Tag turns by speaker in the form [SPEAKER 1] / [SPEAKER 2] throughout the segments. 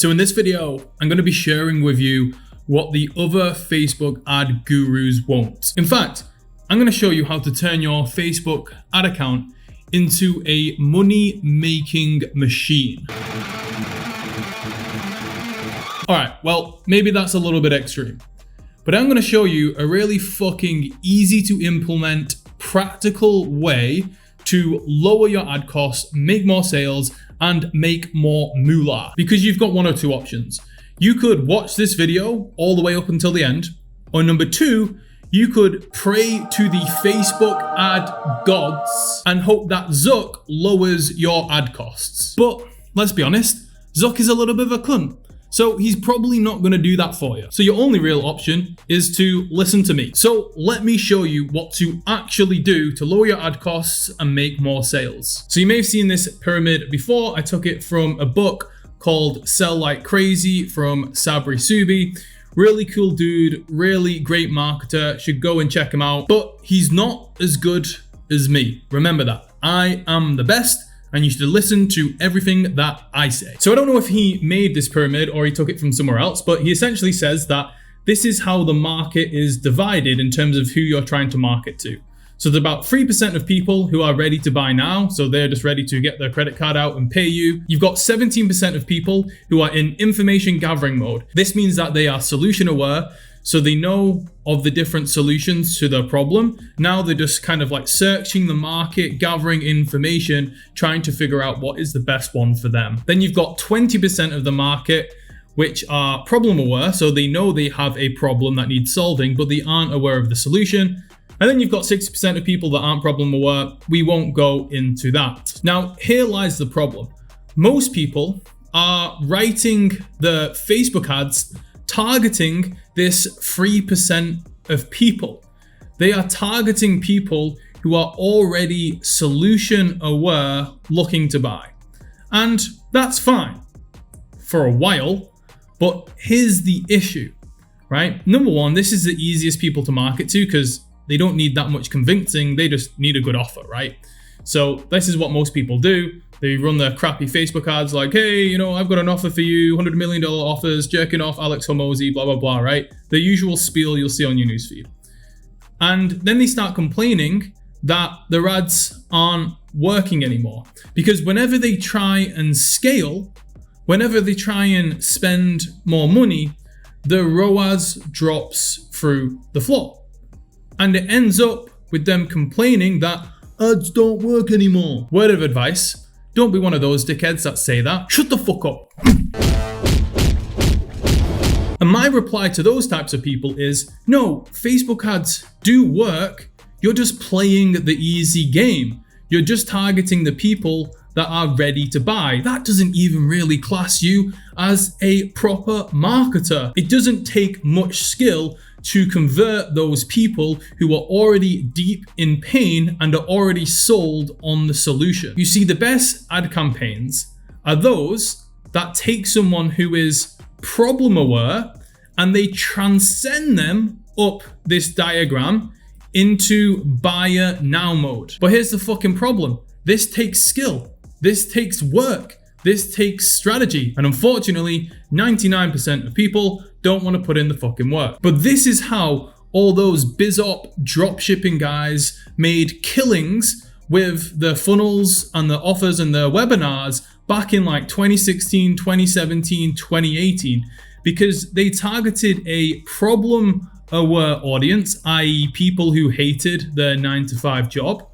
[SPEAKER 1] So in this video, I'm going to be sharing with you what the other Facebook ad gurus won't. In fact, I'm going to show you how to turn your Facebook ad account into a money-making machine. All right, well, maybe that's a little bit extreme, but I'm going to show you a really fucking easy to implement, practical way to lower your ad costs, make more sales, and make more moolah. Because you've got one or two options. You could watch this video all the way up until the end, or number two, you could pray to the Facebook ad gods and hope that Zuck lowers your ad costs. But let's be honest, Zuck is a little bit of a cunt, so he's probably not going to do that for you. So your only real option is to listen to me. So let me show you what to actually do to lower your ad costs and make more sales. So you may have seen this pyramid before. I took it from a book called Sell Like Crazy from Sabri Suby. Really cool dude, really great marketer, should go and check him out. But he's not as good as me. Remember that. I am the best, and you should listen to everything that I say. So I don't know if he made this pyramid or he took it from somewhere else, but he essentially says that this is how the market is divided in terms of who you're trying to market to. So there's about 3% of people who are ready to buy now. So they're just ready to get their credit card out and pay you. You've got 17% of people who are in information gathering mode. This means that they are solution aware. So they know of the different solutions to the problem. Now they're just kind of like searching the market, gathering information, trying to figure out what is the best one for them. Then you've got 20% of the market which are problem aware. So they know they have a problem that needs solving, but they aren't aware of the solution. And then you've got 60% of people that aren't problem aware. We won't go into that. Now, here lies the problem. Most people are writing the Facebook ads targeting this 3% of people. They are targeting people who are already solution aware looking to buy. And that's fine for a while, but here's the issue, right? Number one, this is the easiest people to market to because they don't need that much convincing. They just need a good offer, right? So this is what most people do. They run their crappy Facebook ads like, hey, you know, I've got an offer for you, $100 million offers, jerking off Alex Hormozi, blah, blah, blah, right? The usual spiel you'll see on your newsfeed. And then they start complaining that their ads aren't working anymore. Because whenever they try and scale, whenever they try and spend more money, the ROAS drops through the floor. And it ends up with them complaining that ads don't work anymore. Word of advice, don't be one of those dickheads that say that. Shut the fuck up. And my reply to those types of people is, no, Facebook ads do work. You're just playing the easy game. You're just targeting the people that are ready to buy. That doesn't even really class you as a proper marketer. It doesn't take much skill to convert those people who are already deep in pain and are already sold on the solution. You see, the best ad campaigns are those that take someone who is problem aware and they transcend them up this diagram into buyer now mode. But here's the fucking problem. This takes skill. This takes work. This takes strategy. And unfortunately, 99% of people don't want to put in the fucking work. But this is how all those BizOp dropshipping guys made killings with the funnels and the offers and the webinars back in like 2016, 2017, 2018, because they targeted a problem-aware audience, i.e. people who hated their 9-to-5 job.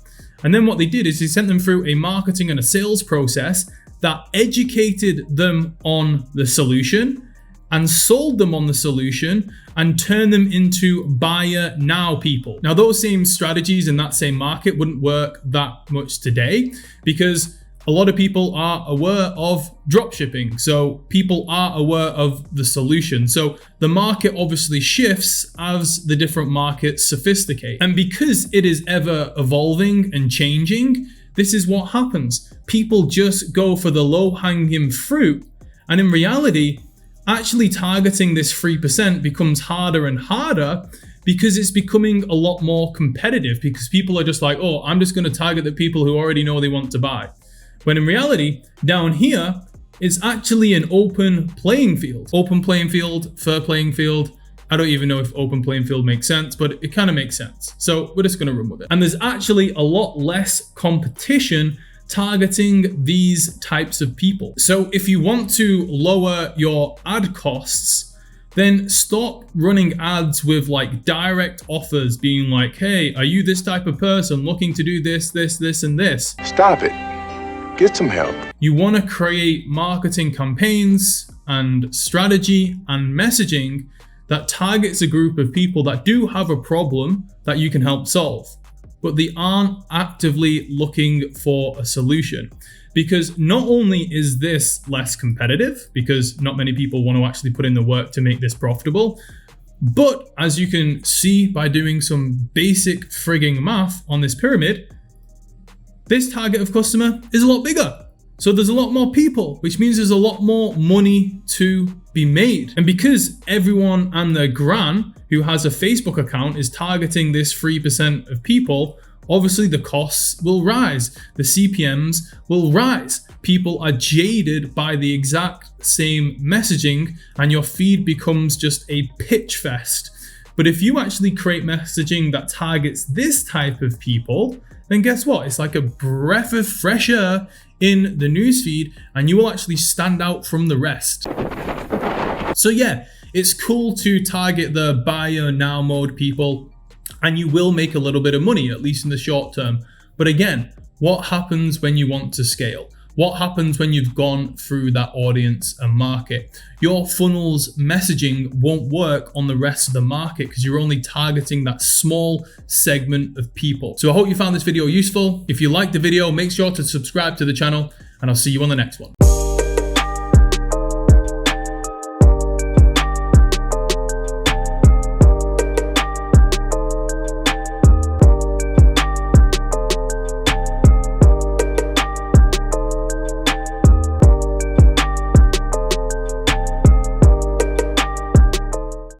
[SPEAKER 1] And then what they did is they sent them through a marketing and a sales process that educated them on the solution and sold them on the solution and turned them into buyer now people. Now, those same strategies in that same market wouldn't work that much today because a lot of people are aware of dropshipping. So people are aware of the solution. So the market obviously shifts as the different markets sophisticate. And because it is ever evolving and changing, this is what happens. People just go for the low-hanging fruit. And in reality, actually targeting this 3% becomes harder and harder because it's becoming a lot more competitive because people are just like, oh, I'm just going to target the people who already know they want to buy. When in reality, down here, It's actually an open playing field. Open playing field, fair playing field. I don't even know if open playing field makes sense, but it kind of makes sense. So we're just going to run with it. And there's actually a lot less competition targeting these types of people. So if you want to lower your ad costs, then stop running ads with like direct offers being like, hey, are you this type of person looking to do this, this, and this?
[SPEAKER 2] Stop it. Get some help.
[SPEAKER 1] You want to create marketing campaigns and strategy and messaging that targets a group of people that do have a problem that you can help solve, but they aren't actively looking for a solution. Because not only is this less competitive, because not many people want to actually put in the work to make this profitable, but as you can see by doing some basic frigging math on this pyramid, this target of customer is a lot bigger. So there's a lot more people, which means there's a lot more money to be made. And because everyone and their gran who has a Facebook account is targeting this 3% of people, obviously the costs will rise, the CPMs will rise. People are jaded by the exact same messaging and your feed becomes just a pitch fest. But if you actually create messaging that targets this type of people, then guess what? It's like a breath of fresh air in the newsfeed and you will actually stand out from the rest. So yeah, it's cool to target the buyer now mode people and you will make a little bit of money, at least in the short term. But again, what happens when you want to scale? What happens when you've gone through that audience and market? Your funnel's messaging won't work on the rest of the market because you're only targeting that small segment of people. So I hope you found this video useful. If you liked the video, make sure to subscribe to the channel and I'll see you on the next one.